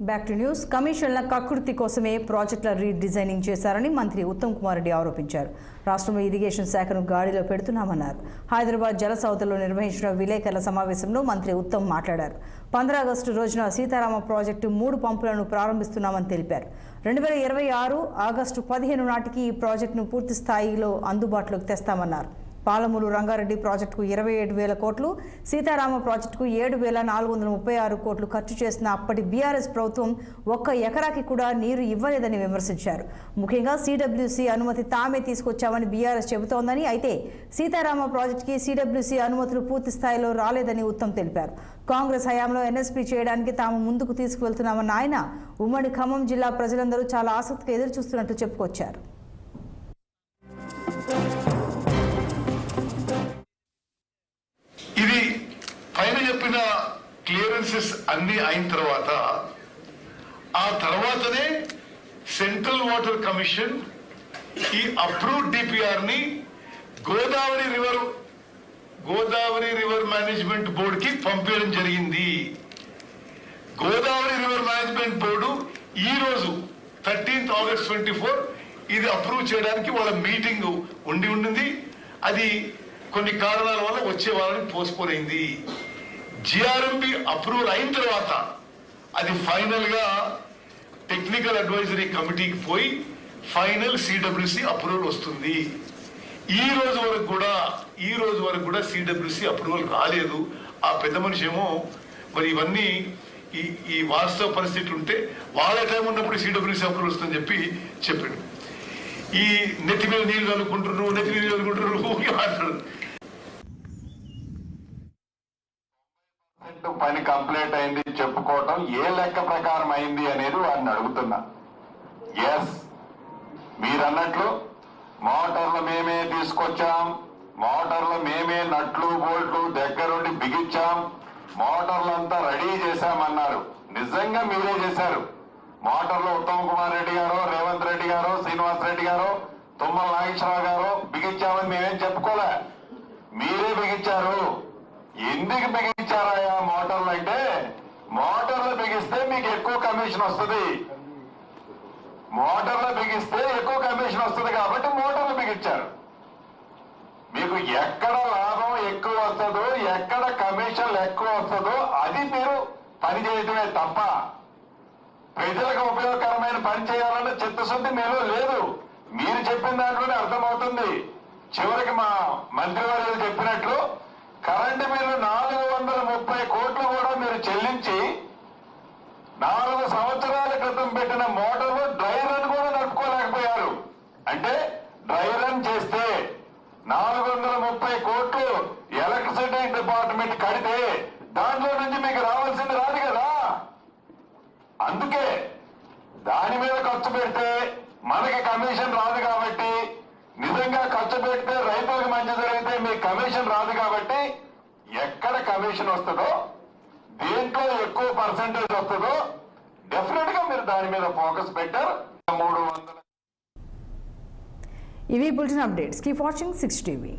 Back to news. కమిషన్ల కకృతి కోసమే ప్రాజెక్టుల రీడిజైనింగ్ చేశారని మంత్రి ఉత్తమ్ కుమార్ రెడ్డి ఆరోపించారు. రాష్ట్రంలో ఇరిగేషన్ శాఖను గాడిలో పెడుతున్నామన్నారు. హైదరాబాద్ జలసౌధలో నిర్వహించిన విలేకరుల సమావేశంలో మంత్రి ఉత్తమ్ మాట్లాడారు. 15 ఆగస్టు రోజున సీతారామ ప్రాజెక్టు 3 పంపులను ప్రారంభిస్తున్నామని తెలిపారు. 2026 ఆగస్టు 15 నాటికి ఈ ప్రాజెక్టును పూర్తి స్థాయిలో అందుబాటులోకి తెస్తామన్నారు. పాలమూరు రంగారెడ్డి ప్రాజెక్టుకు 27,000 కోట్లు, సీతారామ ప్రాజెక్టుకు 7,436 కోట్లు ఖర్చు చేసిన అప్పటి బీఆర్ఎస్ ప్రభుత్వం 1 ఎకరాకి కూడా నీరు ఇవ్వలేదని విమర్శించారు. ముఖ్యంగా సిడబ్ల్యూసీ అనుమతి తామే తీసుకొచ్చామని బీఆర్ఎస్ చెబుతోందని, అయితే సీతారామ ప్రాజెక్టుకి సిడబ్ల్యూసీ అనుమతులు పూర్తి స్థాయిలో రాలేదని ఉత్తమ్ తెలిపారు. కాంగ్రెస్ హయాంలో ఎన్ఎస్పీ చేయడానికి తాము ముందుకు తీసుకువెళ్తున్నామన్న ఆయన ఉమ్మడి ఖమ్మం జిల్లా ప్రజలందరూ చాలా ఆసక్తిగా ఎదురుచూస్తున్నట్టు చెప్పుకొచ్చారు. ఇది పైన చెప్పిన క్లియరెన్సెస్ అన్ని అయిన తర్వాత ఆ తర్వాతనే సెంట్రల్ వాటర్ కమిషన్ ఈ అప్రూవ్డ్ డిపిఆర్ ని గోదావరి రివర్ మేనేజ్మెంట్ బోర్డు కి పంపించడం జరిగింది. గోదావరి రివర్ మేనేజ్మెంట్ బోర్డు ఈ రోజు 13th August 2024 ఇది అప్రూవ్ చేయడానికి వాళ్ళ మీటింగ్ ఉండింది. అది కొన్ని కారణాల వల్ల వచ్చే వాళ్ళని పోస్ట్పోన్ అయింది. జిఆర్ఎంబి అప్రూవల్ అయిన తర్వాత అది ఫైనల్ గా టెక్నికల్ అడ్వైజరీ కమిటీకి పోయి ఫైనల్ సిడబ్ల్యూసి అప్రూవల్ వస్తుంది. ఈ రోజు వరకు కూడా సిడబ్ల్యూసి అప్రూవల్ కాలేదు. ఆ పెద్ద మనిషి ఏమో మరి ఇవన్నీ ఈ వాస్తవ పరిస్థితులు ఉంటే వాళ్ళ టైం ఉన్నప్పుడు సిడబ్ల్యూసి అప్రూవల్ వస్తుందని చెప్పాడు. ఈ నెత్తి మీద నీళ్ళు చల్లుకుంటున్నారు మాట్లాడు. పని కంప్లీట్ అయింది చెప్పుకోవటం ఏ లెక్క ప్రకారం అయింది అనేది వారిని అడుగుతున్నా. ఎస్, మీరన్నట్లు మోటార్లు మేమే తీసుకొచ్చాం, మోటార్లు మేమే నట్లు బోల్ట్లు దగ్గరుండి బిగించాం, మోటార్లంతా రెడీ చేశామన్నారు. నిజంగా మీరే చేశారు. మోటార్లు ఉత్తమ్ కుమార్ రెడ్డి గారు, రేవంత్ రెడ్డి గారు, శ్రీనివాస్ రెడ్డి గారు, తుమ్మల నాగేశ్వరరావు గారు బిగించామని మేమేం చెప్పుకోలే, మీరే బిగించారు. ఎందుకు బిగించారా మోటార్లు అంటే, మోటార్లు బిగిస్తే మీకు ఎక్కువ కమిషన్ వస్తుంది, మోటార్లు బిగిస్తే ఎక్కువ కమిషన్ వస్తుంది కాబట్టి మోటార్లు బిగించారు. మీకు ఎక్కడ లాభం ఎక్కువ వస్తుందో, ఎక్కడ కమిషన్లు ఎక్కువ వస్తుందో అది మీరు పని చేయటమే తప్ప ప్రజలకు ఉపయోగకరమైన పని చేయాలన్న చిత్తశుద్ధి మీలో లేదు. మీరు చెప్పిన దాంట్లోనే అర్థమవుతుంది. చివరికి మా మంత్రివర్యులు చెప్పినట్లు కరెంటు బిల్లు 430 కోట్లు కూడా మీరు చెల్లించి 4 సంవత్సరాల క్రితం పెట్టిన మోటార్లు డ్రై రన్ కూడా నడుపుకోలేకపోయారు. అంటే డ్రై రన్ చేస్తే 430 కోట్లు ఎలక్ట్రిసిటీ డిపార్ట్మెంట్ కడితే దాంట్లో నుంచి మీకు రావాల్సింది రాదు కదా. అందుకే దాని మీద ఖర్చు పెడితే మనకి కమిషన్ రాదు కాబట్టి, నిజంగా ఖర్చు పెడితే రైతులకు మంచి జరిగితే మీకు కమిషన్ రాదు కాబట్టి, ఎక్కడ కమిషన్ వస్తుందో, దేంట్లో ఎక్కువ పర్సెంటేజ్ వస్తుందో డెఫినెట్ గా మీరు దాని మీద ఫోకస్ పెట్టారు. 300 ఇవి bulletin updates. Keep watching 6 TV.